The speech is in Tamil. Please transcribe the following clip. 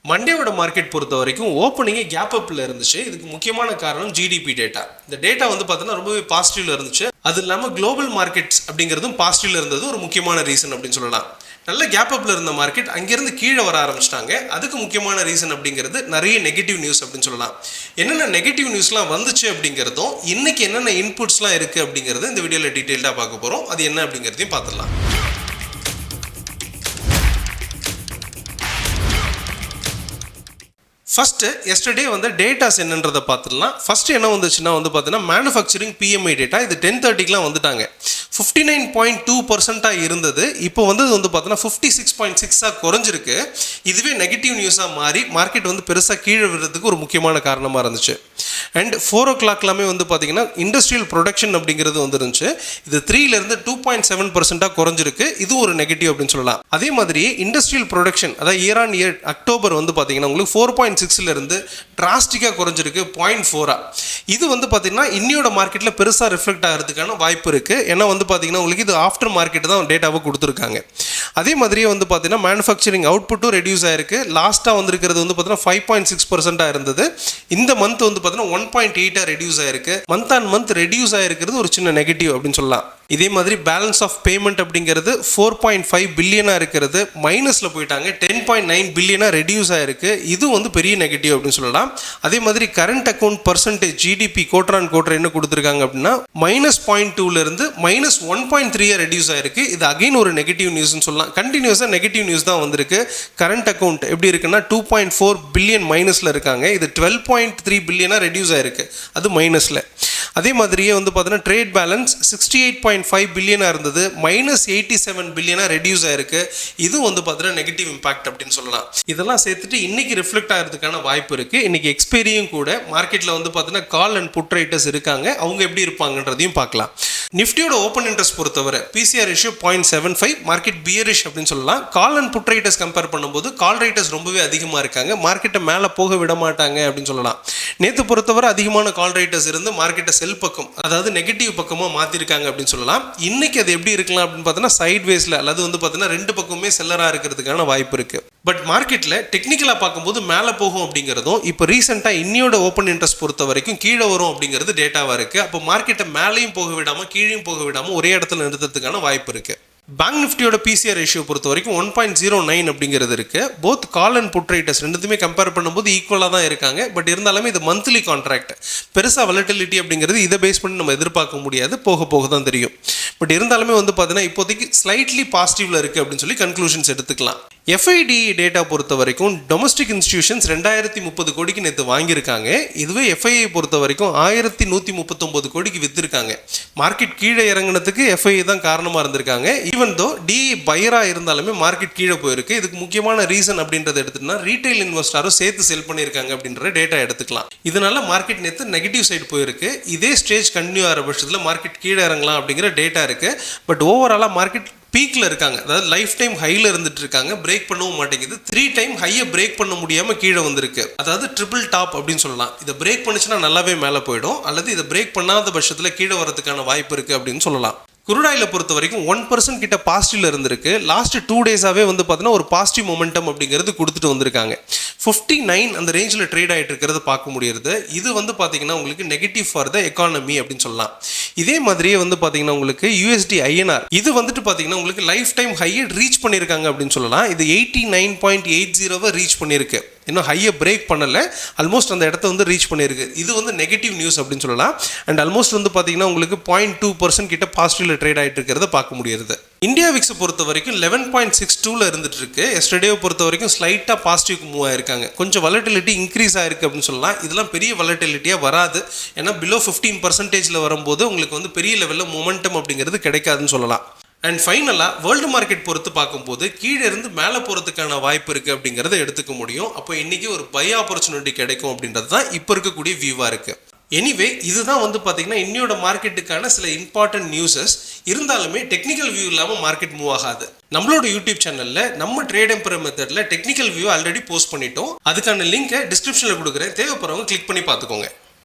மண்டேவோட மார்க்கெட் பொறுத்த வரைக்கும் ஓப்பனிங்கே கேப் அப்பில் இருந்துச்சு. இதுக்கு முக்கியமான காரணம் ஜிடிபி டேட்டா. இந்த டேட்டா வந்து பார்த்தீங்கன்னா ரொம்பவே பாசிட்டிவ்ல இருந்துச்சு. அது இல்லாமல் குளோபல் மார்க்கெட்ஸ் அப்படிங்கிறதும் பாசிட்டிவ்ல இருந்தது ஒரு முக்கியமான ரீசன் அப்படின்னு சொல்லலாம். நல்ல கேப் அப்பில் இருந்த மார்க்கெட் அங்கேருந்து கீழே வர ஆரம்பிச்சிட்டாங்க. அதுக்கு முக்கியமான ரீசன் அப்படிங்கிறது நிறைய நெகட்டிவ் நியூஸ் அப்படின்னு சொல்லலாம். என்னென்ன நெகட்டிவ் நியூஸ்லாம் வந்துச்சு அப்படிங்கிறதும் இன்னைக்கு என்னென்ன இன்புட்ஸ்லாம் இருக்குது அப்படிங்கிறது இந்த வீடியோவில் டீட்டெயில்டாக பார்க்க போகிறோம். அது என்ன அப்படிங்கிறதையும் பார்த்துடலாம். ஃபர்ஸ்ட் எஸ்டர்டே வந்து டேட்டாஸ் என்னன்றதை பார்த்துடலாம். ஃபர்ஸ்ட் என்ன வந்துச்சுன்னா வந்து பார்த்தீங்கன்னா மேனுஃபேக்சரிங் PMI டேட்டா. இது 10:30க்குலாம் வந்துட்டாங்க. 59.2% இருந்தது. இப்போ வந்து பார்த்தீங்கன்னா 56.6 குறைஞ்சிருக்கு. இதுவே நெகட்டிவ் நியூஸாக மாறி மார்க்கெட் வந்து பெருசாக கீழே விடுறதுக்கு ஒரு முக்கியமான காரணமாக இருந்துச்சு. அண்ட் 4 o'clockலாமே வந்து பார்த்தீங்கன்னா இண்டஸ்ட்ரியல் ப்ரொடக்ஷன் அப்படிங்கிறது வந்துருந்துச்சு. இது 3லேருந்து 2.7% குறைஞ்சிருக்கு. இது ஒரு நெகட்டிவ் அப்படின்னு சொல்லலாம். அதே மாதிரி இண்டஸ்ட்ரியல் ப்ரொடக்ஷன் அதாவது இயர் ஆன் இயர் அக்டோபர் வந்து பார்த்தீங்கன்னா உங்களுக்கு 4.6லேருந்து டிராஸ்டிக்காக குறைஞ்சிருக்கு 0.4. இது வந்து பார்த்தீங்கன்னா இன்னியோட மார்க்கெட்டில் பெருசாக ரிஃப்ளெக்ட் ஆகிறதுக்கான வாய்ப்பு இருக்குது. ஏன்னா வந்து பார்த்தீங்கன்னா உங்களுக்கு இது ஆஃப்டர் மார்க்கெட் தான் டேட்டாவை கொடுத்துருக்காங்க. அதே மாதிரியே வந்து பார்த்தீங்கன்னா மேனுஃபேக்சரிங் அவுட்புட்டும் ரெடியூஸ் ஆயிருக்கு. லாஸ்ட்டாக வந்திருக்கிறது வந்து பார்த்தீங்கன்னா 5.6% இருந்தது. இந்த மந்த் வந்து பார்த்தீங்கன்னா 1.8 ரெடியூஸ் ஆயிருக்கு. மந்த் ஆன் மந்த் ரெடியூஸ் ஆயிருக்கிறது ஒரு சின்ன நெகட்டிவ் அப்படின்னு சொல்லலாம். இதே மாதிரி பேலன்ஸ் ஆஃப் பேமெண்ட் அப்படிங்கிறது 4.5 பில்லியனாக இருக்கிறது மைனஸில் போயிட்டாங்க. 10.9 பில்லியனாக ரெடியூஸ் ஆயிருக்கு. இது வந்து பெரிய நெகட்டிவ் அப்படின்னு சொல்லலாம். அதே மாதிரி current account percentage GDP quarter என்ன கொடுத்துருக்காங்க அப்படின்னா -0.2லேருந்து -1.3 ரெடியூஸ் ஆயிருக்கு. இது அகைன் ஒரு நெகட்டிவ் நியூஸ்னு சொல்லலாம். கண்டினியூஸாக நெகட்டிவ் நியூஸ் தான் வந்திருக்கு. கரண்ட் அக்கௌண்ட் எப்படி இருக்குன்னா 2.4 பில்லியன் மைனஸில் இருக்காங்க. இது 12.3 பில்லியனாக ரெடியூஸ் ஆயிருக்கு. அது மைனஸில். அதே மாதிரியே வந்து பார்த்தீங்கன்னா ட்ரேட் பேலன்ஸ் 68.5 பில்லியனாக இருந்தது. -87 பில்லியனாக ரெடியூஸ் ஆயிருக்கு. இது வந்து பார்த்தீங்கன்னா நெகட்டிவ் இம்பாக்ட் அப்படின்னு சொல்லலாம். இதெல்லாம் சேர்த்துட்டு இன்னைக்கு ரிஃப்ளெக்ட் ஆகிறதுக்கான வாய்ப்பு இருக்குது. இன்னைக்கு எக்ஸ்பைரியும் கூட மார்க்கெட்டில் வந்து பார்த்தீங்கன்னா கால் அண்ட் புட் ரைட்டர்ஸ் இருக்காங்க. அவங்க எப்படி இருப்பாங்கன்றதையும் பார்க்கலாம். நிஃப்டியோட ஓப்பன் இன்ட்ரெஸ்ட் பொறுத்தவரை PCR ரேஷியோ 0.75, மார்க்கெட் பியரிஷ் அப்படின்னு சொல்லலாம். Call and put writers compare பண்ணும்போது கால் ரைட்டர்ஸ் ரொம்பவே அதிகமாக இருக்காங்க. மார்க்கெட்டை மேலே போக விட மாட்டாங்க அப்படின்னு சொல்லலாம். நேற்று பொறுத்தவரை அதிகமான கால் ரைட்டர்ஸ் இருந்து மார்க்கெட்டை செல் பக்கம் அதாவது நெகட்டிவ் பக்கமாக மாற்றிருக்காங்க அப்படின்னு சொல்லலாம். இன்னைக்கு அது எப்படி இருக்கலாம் அப்படின்னு பார்த்தீங்கன்னா சைட்வேஸில் அல்லது வந்து பார்த்தீங்கன்னா ரெண்டு பக்கமே செல்லராக இருக்கிறதுக்கான வாய்ப்பு இருக்குது. பட் மார்க்கெட்டில் டெக்னிக்கலாக பார்க்கும்போது மேலே போகும் அப்படிங்கிறதும் இப்போ ரீசெண்டாக இன்னியோட ஓப்பன் இன்ட்ரெஸ்ட் பொறுத்த வரைக்கும் கீழே வரும் அப்படிங்கிறது டேட்டாவாக இருக்குது. அப்போ மார்க்கெட்டை மேலேயும் போக விடாமல் கீழேயும் போக விடாமல் ஒரே இடத்துல நிறுத்தத்துக்கான வாய்ப்பு இருக்குது. பேங்க் நிஃப்டியோட PCR ரேஷியோ பொறுத்த வரைக்கும் 1.09 அப்படிங்கிறது இருக்குது. Both call and put writers ரெண்டுத்துமே கம்பேர் பண்ணும்போது ஈக்குவலாக தான் இருக்காங்க. பட் இருந்தாலுமே இது மந்த்லி கான்ட்ராக்ட். பெருசாக வாலட்டிலிட்டி அப்படிங்கிறது இதை பேஸ் பண்ணி நம்ம எதிர்பார்க்க முடியாது. போக போக தான் தெரியும். பட் இருந்தாலுமே வந்து பார்த்தீங்கன்னா இப்போதைக்கு ஸ்லைட்லி பாசிட்டிவ்ல இருக்குது அப்படின்னு சொல்லி கன்க்ளூஷன்ஸ் எடுத்துக்கலாம். FIDE டேட்டா பொறுத்த வரைக்கும் டொமஸ்டிக் இன்ஸ்டிடியூஷன்ஸ் 2030 கோடிக்கு நேற்று வாங்கியிருக்காங்க. இதுவே FII பொறுத்த வரைக்கும் 1139 கோடிக்கு விற்றுருக்காங்க. மார்க்கெட் கீழே இறங்கினதுக்கு FII தான் காரணமாக இருந்திருக்காங்க. ஈவன் தோ DE பையராக இருந்தாலுமே மார்க்கெட் கீழே போயிருக்கு. இதுக்கு முக்கியமான ரீசன் அப்படின்றத எடுத்துட்டோம்னா ரீட்டைல் இன்வெஸ்டரும் சேர்த்து செல் பண்ணியிருக்காங்க அப்படின்ற டேட்டா எடுத்துக்கலாம். இதனால மார்க்கெட் நேற்று நெகட்டிவ் சைடு போயிருக்கு. இதே ஸ்டேஜ் கண்டினியூ ஆகிற பட்சத்தில் மார்க்கெட் கீழே இறங்கலாம் அப்படிங்கிற டேட்டா இருக்குது. பட் ஓவராலாக மார்க்கெட் பீக்கில் இருக்காங்க. அதாவது லைஃப் டைம் ஹையில் இருந்துட்டு இருக்காங்க. பிரேக் பண்ணவும் மாட்டேங்குது. 3 டைம் ஹையை பிரேக் பண்ண முடியாமல் கீழே வந்திருக்கு. அதாவது ட்ரிபிள் டாப் அப்படின்னு சொல்லலாம். இதை பிரேக் பண்ணுச்சுன்னா நல்லாவே மேலே போயிடும். அல்லது இதை பிரேக் பண்ணாத பட்சத்தில் கீழே வரதுக்கான வாய்ப்பு இருக்குது அப்படின்னு சொல்லலாம். குருடாயில பொறுத்த வரைக்கும் 1% கிட்ட பாசிட்டிவ்ல இருந்திருக்கு. லாஸ்ட் 2 டேஸாவே வந்து பார்த்தீங்கன்னா ஒரு பாசிட்டிவ் மொமெண்டம் அப்படிங்கிறது கொடுத்துட்டு வந்திருக்காங்க. 59 அந்த ரேஞ்சில் ட்ரேட் ஆகிட்டு இருக்கிறத பார்க்க முடியுது. இது வந்து பார்த்தீங்கன்னா உங்களுக்கு நெகட்டிவ் ஃபார் த எக்கானமி அப்படின்னு சொல்லலாம். இதே மாதிரியே வந்து பார்த்தீங்கன்னா உங்களுக்கு USD INR இது வந்துட்டு பார்த்தீங்கன்னா உங்களுக்கு லைஃப் டைம் ஹையை ரீச் பண்ணியிருக்காங்க அப்படின்னு சொல்லலாம். இது 89.80 ரீச் பண்ணியிருக்கு. இன்னும் ஹையை பிரேக் பண்ணலை. ஆல்மோஸ்ட் அந்த இடத்த வந்து ரீச் பண்ணியிருக்கு. இது வந்து நெகட்டிவ் நியூஸ் அப்படின்னு சொல்லலாம். அண்ட் ஆல்மோஸ்ட் வந்து பார்த்தீங்கன்னா உங்களுக்கு 0.2% கிட்ட பாசிட்டிவ்ல ட்ரேட் ஆகிட்டு இருக்கிறத பார்க்க முடியுது. இந்தியா விக்ஸை பொறுத்த வரைக்கும் 11.62 இருந்துட்டு இருக்கு. எஸ்டர்டேவை பொறுத்த வரைக்கும் ஸ்லைட்டாக பாசிட்டிவ்க்கு மூவ் ஆயிருக்காங்க. கொஞ்சம் வாலட்டிலிட்டி இன்க்ரீஸ் ஆயிருக்கு அப்படின்னு சொல்லலாம். இதெல்லாம் பெரிய வாலட்டிலிட்டியாக வராது. ஏன்னா பிலோ 15% வரும்போது உங்களுக்கு வந்து பெரிய லெவலில் மொமெண்டம் அப்படிங்கிறது கிடைக்காதுன்னு சொல்லலாம். அண்ட் ஃபைனலாக வேர்ல்டு மார்க்கெட் பொறுத்து பார்க்கும்போது கீழே இருந்து மேலே போகிறதுக்கான வாய்ப்பு இருக்குது அப்படிங்கிறத எடுத்துக்க முடியும். அப்போ இன்றைக்கி ஒரு பை ஆப்பர்ச்சுனிட்டி கிடைக்கும் அப்படின்றது தான் இப்போ இருக்கக்கூடிய வியூவாக இருக்குது. எனிவே இதுதான் வந்து பார்த்தீங்கன்னா இன்னையோட மார்க்கெட்டுக்கான சில இம்பார்ட்டன்ட் நியூஸஸ். இருந்தாலுமே டெக்னிக்கல் வியூ இல்லாமல் மார்க்கெட் மூவ் ஆகாது. நம்மளோட யூடியூப் சேனலில் நம்ம ட்ரேட் எம்பரர் மெத்தடில் டெக்னிக்கல் வியூ ஆல்ரெடி போஸ்ட் பண்ணிட்டோம். அதுக்கான லிங்கை டிஸ்கிரிப்ஷனில் கொடுக்குறேன். தேவைப்படுறவங்க கிளிக் பண்ணி பார்த்துக்கோங்க.